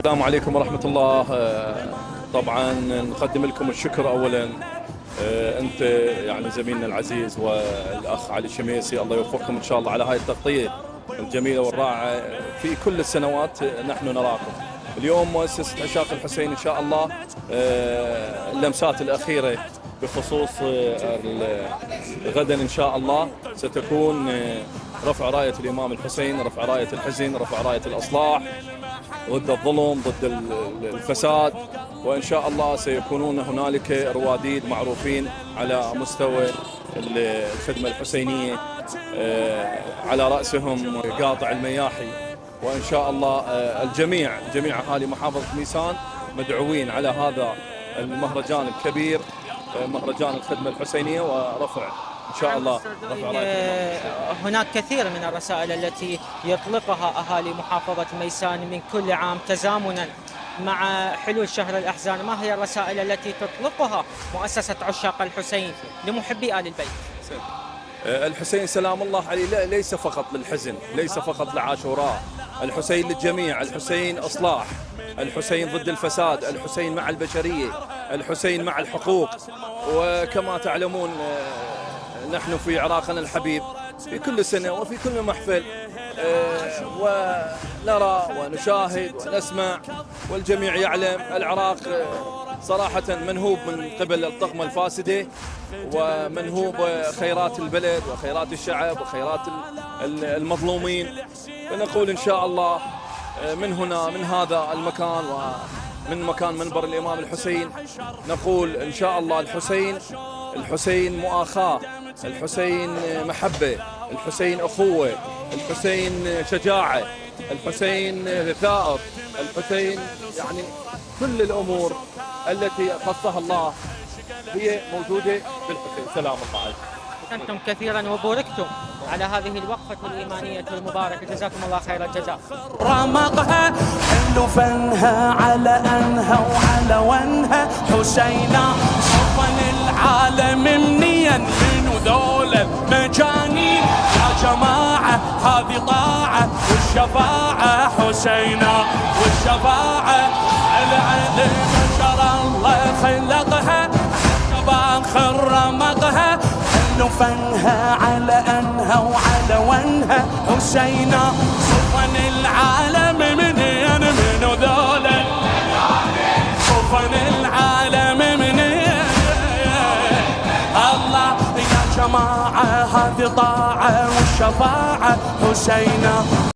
السلام عليكم ورحمة الله. طبعا نقدم لكم الشكر أولا. أنت يعني زميلنا العزيز والأخ علي الشميسي، الله يوفقكم إن شاء الله على هاي التغطية الجميلة والرائعة. في كل السنوات نحن نراكم. اليوم مؤسسة عشاق الحسين إن شاء الله اللمسات الأخيرة بخصوص غدا إن شاء الله ستكون رفع راية الإمام الحسين، رفع راية الحزن، رفع راية الإصلاح ضد الظلم، ضد الفساد. وإن شاء الله سيكونون هنالك رواديد معروفين على مستوى الخدمة الحسينية، على رأسهم قاطع المياحي. وإن شاء الله جميع أهالي محافظة ميسان مدعوين على هذا المهرجان الكبير، مهرجان الخدمة الحسينية، ورفع إن شاء الله رفع راية. هناك كثير من الرسائل التي يطلقها أهالي محافظة ميسان من كل عام تزامنا مع حلول شهر الأحزان. ما هي الرسائل التي تطلقها مؤسسة عشاق الحسين لمحبي آل البيت؟ الحسين سلام الله عليه ليس فقط للحزن، ليس فقط لعاشوراء. الحسين للجميع، الحسين إصلاح، الحسين ضد الفساد، الحسين مع البشرية، الحسين مع الحقوق. وكما تعلمون نحن في عراقنا الحبيب في كل سنة وفي كل محفل ونرى ونشاهد ونسمع، والجميع يعلم العراق صراحة منهوب من قبل الطغمة الفاسدة، ومنهوب خيرات البلد وخيرات الشعب وخيرات المظلومين. فنقول إن شاء الله من هنا، من هذا المكان ومن مكان منبر الإمام الحسين، نقول إن شاء الله الحسين مؤاخاة، الحسين محبة، الحسين أخوة، الحسين شجاعة، الحسين ثائر، الحسين يعني كل الأمور التي خصها الله هي موجودة بالحسين. سلام الله عليكم. أنتم كثيرا وبوركتم على هذه الوقفة الإيمانية المباركة، جزاكم الله خير الجزاء. رمقها حلو فنها على أنها وعلى ونها حسينا، صفن العالم منيا من ذول المجانين. يا جماعة هذه طاعة والشفاعة حسينا، والشفاعة العلم بشر الله خلقها، باخر رمقها فنها على أنها وعلى ونها حسينا، صفن العالم من ذول، صفن العالم من الله. يا جماعة هذه طاعة والشفاعة حسينا.